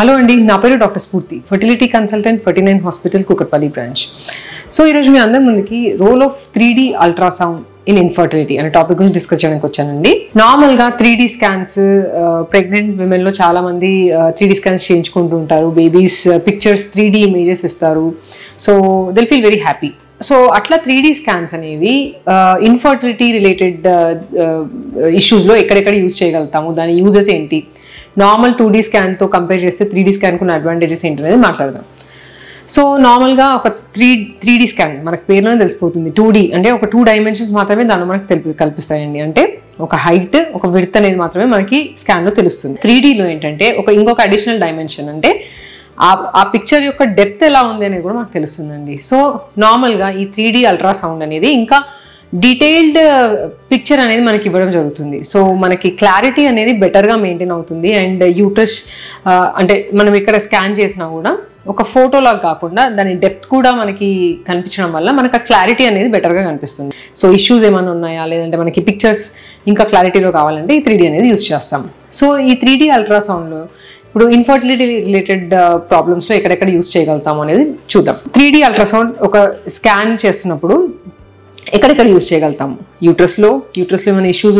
Hello అండి, నా పేరు doctor Sphoorthi, fertility consultant, 49 hospital, Kukatpally branch. So ఈరోజు మీ అందరి ముందుకి role of 3D ultrasound in infertility అనే టాపిక్ గురించి డిస్కస్ చేయడానికి వచ్చానండి. నార్మల్గా 3D స్కాన్స్ ప్రెగ్నెంట్ విమెన్లో చాలా మంది 3D స్కాన్స్ చేయించుకుంటూ ఉంటారు. బేబీస్ పిక్చర్స్ 3D ఇమేజెస్ ఇస్తారు. So Dil feel very happy. So అట్లా 3D స్కాన్స్ అనేవి ఇన్ఫర్టిలిటీ రిలేటెడ్ ఇష్యూస్లో ఎక్కడెక్కడ యూజ్ చేయగలుగుతాము, దాని యూజెస్ ఏంటి, నార్మల్ 2D స్కాన్తో కంపేర్ చేస్తే 3D స్కాన్కు ఉన్న అడ్వాంటేజెస్ ఏంటి అనేది మాట్లాడదాం. సో నార్మల్గా ఒక 3D స్కాన్ మనకు పేరులోనే తెలిసిపోతుంది. 2D అంటే ఒక 2 డైమెన్షన్స్ మాత్రమే దానిలో మనకు కల్పిస్తాయండి. అంటే ఒక హైట్, ఒక విడ్త్ అనేది మాత్రమే మనకి స్కాన్లో తెలుస్తుంది. 3Dలో ఏంటంటే ఇంకొక అడిషనల్ డైమెన్షన్, అంటే ఆ పిక్చర్ యొక్క డెప్త్ ఎలా ఉంది అనేది కూడా మనకు తెలుస్తుందండి. సో నార్మల్గా ఈ 3D అల్ట్రాసౌండ్ అనేది ఇంకా డీటెయిల్డ్ పిక్చర్ అనేది మనకి ఇవ్వడం జరుగుతుంది. సో మనకి క్లారిటీ అనేది బెటర్గా మెయింటైన్ అవుతుంది. అండ్ యూట్రస్ అంటే మనం ఇక్కడ స్కాన్ చేసినా కూడా ఒక ఫోటోలాగా కాకుండా దాని డెప్త్ కూడా మనకి కనిపించడం వల్ల మనకు ఆ క్లారిటీ అనేది బెటర్గా కనిపిస్తుంది. సో ఇష్యూస్ ఏమైనా ఉన్నాయా, లేదంటే మనకి పిక్చర్స్ ఇంకా క్లారిటీలో కావాలంటే ఈ 3D అనేది యూజ్ చేస్తాం. సో ఈ 3D అల్ట్రాసౌండ్లో ఇప్పుడు ఇన్ఫర్టిలిటీ రిలేటెడ్ ప్రాబ్లమ్స్లో ఎక్కడెక్కడ యూజ్ చేయగలుగుతాము అనేది చూద్దాం. 3D అల్ట్రాసౌండ్ ఒక స్కాన్ చేస్తున్నప్పుడు ఎక్కడెక్కడ యూజ్ చేయగలుగుతాము? యూట్రస్లో ఏమైనా ఇష్యూస్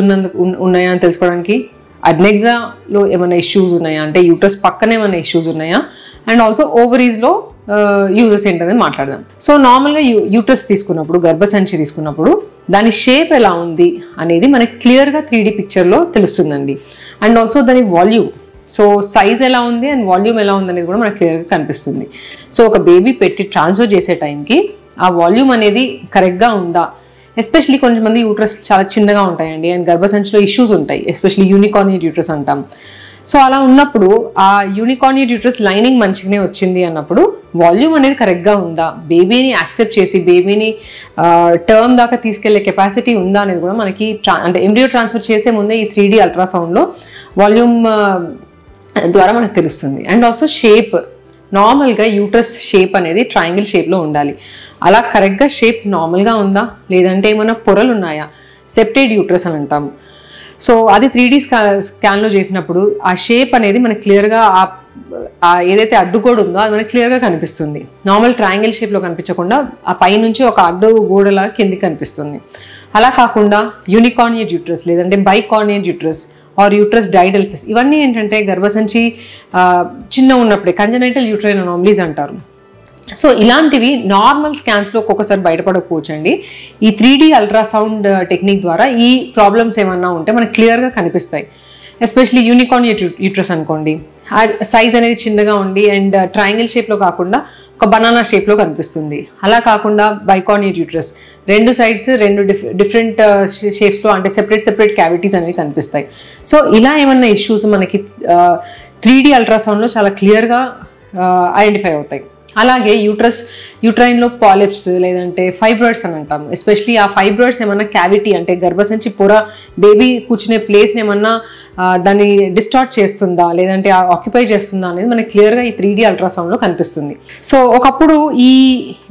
ఉన్నాయా అని తెలుసుకోవడానికి, అడ్నెక్సాలో ఏమైనా ఇష్యూస్ ఉన్నాయా అంటే యూట్రస్ పక్కన ఏమైనా ఇష్యూస్ ఉన్నాయా, అండ్ ఆల్సో ఓవరీస్లో యూజెస్ ఏంటనేది మాట్లాడదాం. సో నార్మల్గా యూట్రస్ తీసుకున్నప్పుడు, గర్భసంచి తీసుకున్నప్పుడు దాని షేప్ ఎలా ఉంది అనేది మనకి క్లియర్గా 3D పిక్చర్లో తెలుస్తుందండి. అండ్ ఆల్సో దాని వాల్యూమ్, సో సైజ్ ఎలా ఉంది అండ్ వాల్యూమ్ ఎలా ఉంది అనేది కూడా మనకు క్లియర్గా కనిపిస్తుంది. సో ఒక బేబీ పెట్టి ట్రాన్స్ఫర్ చేసే టైంకి ఆ వాల్యూమ్ అనేది కరెక్ట్గా ఉందా, ఎస్పెషలీ కొంతమంది యూట్రస్ చాలా చిన్నగా ఉంటాయండి అండ్ గర్భసంచిలో ఇష్యూస్ ఉంటాయి, ఎస్పెషలీ యూనికార్నియట్ యూట్రస్ అంటాం. సో అలా ఉన్నప్పుడు ఆ యూనికార్నియట్ యూట్రస్ లైనింగ్ మంచిగానే వచ్చింది అన్నప్పుడు వాల్యూమ్ అనేది కరెక్ట్గా ఉందా, బేబీని యాక్సెప్ట్ చేసి బేబీని టర్మ్ దాకా తీసుకెళ్లే కెపాసిటీ ఉందా అనేది కూడా మనకి అంటే ఎంబ్రియో ట్రాన్స్ఫర్ చేసే ముందే ఈ 3D అల్ట్రాసౌండ్లో వాల్యూమ్ ద్వారా మనకు తెలుస్తుంది. అండ్ ఆల్సో షేప్, నార్మల్గా యూట్రస్ షేప్ అనేది ట్రయాంగిల్ షేప్లో ఉండాలి. అలా కరెక్ట్గా షేప్ నార్మల్గా ఉందా, లేదంటే ఏమైనా పొరలు ఉన్నాయా, సెప్టెడ్ యూట్రస్ అని అంటాము. సో అది 3D స్కాన్లో చేసినప్పుడు ఆ షేప్ అనేది మనకి క్లియర్గా ఏదైతే అడ్డుగోడ ఉందో అది మనకి క్లియర్గా కనిపిస్తుంది. నార్మల్ ట్రయాంగిల్ షేప్లో కనిపించకుండా ఆ పైనుంచి ఒక అడ్డు గోడలా కిందికి కనిపిస్తుంది. అలా కాకుండా యూనికార్నియట్ యూట్రస్, లేదంటే బైకార్నియట్ యూట్రస్ ఆర్ యూట్రస్ డైడల్ఫిస్, ఇవన్నీ ఏంటంటే గర్భసంచి చిన్న ఉన్నప్పుడే కంజనైటల్ యూట్రైన్ అనామలీస్ అంటారు. సో ఇలాంటివి నార్మల్ స్కాన్స్లో ఒక్కొక్కసారి బయటపడకపోవచ్చండి. ఈ 3D అల్ట్రాసౌండ్ టెక్నిక్ ద్వారా ఈ ప్రాబ్లమ్స్ ఏమన్నా ఉంటే మనకు క్లియర్గా కనిపిస్తాయి. ఎస్పెషలీ యూనికార్నియట్ యూట్రస్ అనుకోండి, సైజ్ అనేది చిన్నగా ఉండి అండ్ ట్రయాంగిల్ షేప్లో కాకుండా ఒక బనానా షేప్లో కనిపిస్తుంది. అలా కాకుండా బైకార్నియట్ యూట్రస్, 2 సైడ్స్ 2 డిఫరెంట్ షేప్స్లో, అంటే సెపరేట్ క్యావిటీస్ అనేవి కనిపిస్తాయి. సో ఇలా ఏమన్నా ఇష్యూస్ మనకి 3D అల్ట్రాసౌండ్లో చాలా క్లియర్గా ఐడెంటిఫై అవుతాయి. అలాగే యూట్రైన్లో పాలిప్స్ లేదంటే ఫైబ్రాయిడ్స్ అని అంటాము. ఎస్పెషలీ ఆ ఫైబ్రాయిడ్స్ ఏమన్నా క్యావిటీ అంటే గర్భసంచి పొర బేబీ కూర్చునే ప్లేస్ని ఏమన్నా దాన్ని డిస్టార్ట్ చేస్తుందా, లేదంటే ఆక్యుపై చేస్తుందా అనేది మనకి క్లియర్గా ఈ 3D అల్ట్రాసౌండ్లో కనిపిస్తుంది. సో ఒకప్పుడు ఈ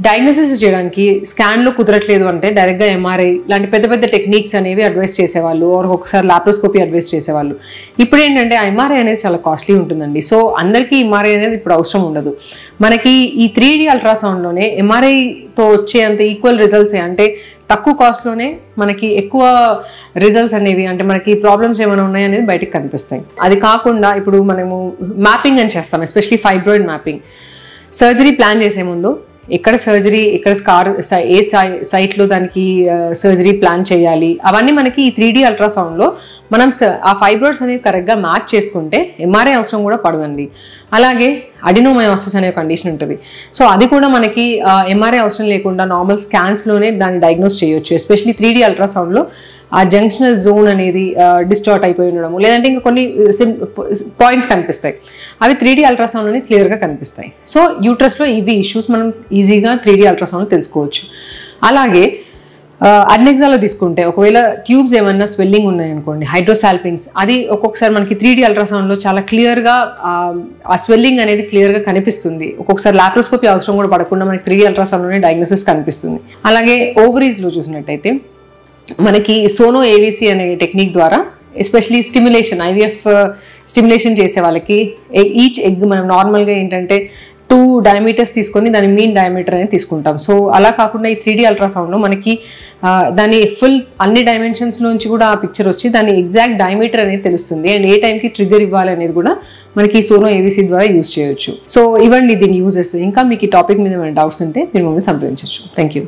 డయాగ్నోసిస్ చేయడానికి స్కాన్లో కుదరట్లేదు అంటే డైరెక్ట్గా MRI లాంటి పెద్ద టెక్నిక్స్ అనేవి అడ్వైస్ చేసేవాళ్ళు, ఒకసారి లాప్రోస్కోపీ అడ్వైస్ చేసేవాళ్ళు. ఇప్పుడు ఏంటంటే MRI అనేది చాలా కాస్ట్లీ ఉంటుందండి. సో అందరికీ MRI అనేది ఇప్పుడు అవసరం ఉండదు. మనకి ఈ 3D అల్ట్రాసౌండ్లోనే MRIతో వచ్చేంత ఈక్వల్ రిజల్ట్స్, అంటే తక్కువ కాస్ట్లోనే మనకి ఎక్కువ రిజల్ట్స్ అనేవి, అంటే మనకి ప్రాబ్లమ్స్ ఏమైనా ఉన్నాయనేది బయటకు కనిపిస్తాయి. అది కాకుండా ఇప్పుడు మనము మ్యాపింగ్ అని చేస్తాం, especially fibroid mapping. Surgery plan చేసే ముందు ఎక్కడ స్కార్ ఏ సైట్లో దానికి సర్జరీ ప్లాన్ చేయాలి, అవన్నీ మనకి ఈ 3D అల్ట్రాసౌండ్లో మనం ఆ ఫైబ్రాయిడ్స్ అనేవి కరెక్ట్గా మ్యాప్ చేసుకుంటే MRI అవసరం కూడా పడదండి. అలాగే అడినోమయోసిస్ అనే కండిషన్ ఉంటుంది. సో అది కూడా మనకి MRI అవసరం లేకుండా నార్మల్ స్కాన్స్లోనే దాన్ని డయాగ్నోస్ చేయొచ్చు. ఎస్పెషలీ 3D అల్ట్రాసౌండ్లో ఆ జంక్షనల్ జోన్ అనేది డిస్టార్ట్ అయిపోయి ఉండడము, లేదంటే ఇంకా కొన్ని పాయింట్స్ కనిపిస్తాయి, అవి 3D అల్ట్రాసౌండ్లోనే క్లియర్గా కనిపిస్తాయి. సో యూట్రస్లో ఇవి ఇష్యూస్ మనం ఈజీగా 3D అల్ట్రాసౌండ్లో తెలుసుకోవచ్చు. అలాగే అడ్నెక్సాలో తీసుకుంటే ఒకవేళ ట్యూబ్స్ ఏమన్నా స్వెల్లింగ్ ఉన్నాయనుకోండి, హైడ్రోసాల్పింగ్స్, అది ఒక్కొక్కసారి మనకి 3D అల్ట్రాసౌండ్లో చాలా క్లియర్గా ఆ స్వెల్లింగ్ అనేది క్లియర్గా కనిపిస్తుంది. ఒక్కొక్కసారి లాప్రోస్కోపీ అవసరం కూడా పడకుండా మనకి 3D అల్ట్రాసౌండ్లోనే డయాగ్నోసిస్ కనిపిస్తుంది. అలాగే ఓవరీస్లో చూసినట్టయితే మనకి సోనో ఏవిసి అనే టెక్నిక్ ద్వారా ఎస్పెషలీ స్టిమ్యులేషన్, ఐవీఎఫ్ స్టిమ్యులేషన్ చేసే వాళ్ళకి ఈచ్ ఎగ్ మనం నార్మల్గా ఏంటంటే 2 డయామీటర్స్ తీసుకొని దాని మీన్ డయామీటర్ అనేది తీసుకుంటాం. సో అలా కాకుండా ఈ 3D అల్ట్రాసౌండ్లో మనకి దాని ఫుల్ అన్ని డైమెన్షన్స్ నుంచి కూడా ఆ పిక్చర్ వచ్చి దాని ఎగ్జాక్ట్ డయామీటర్ అనేది తెలుస్తుంది. అండ్ ఏ టైంకి ట్రిగ్గర్ ఇవ్వాలి అనేది కూడా మనకి సోనో ఏవిసి ద్వారా యూజ్ చేయొచ్చు. సో ఇవ్వండి దీని యూజెస్. ఇంకా మీకు ఈ టాపిక్ మీద ఏమైనా డౌట్స్ ఉంటే మీరు మమ్మల్ని సంప్రదించవచ్చు. Thank you.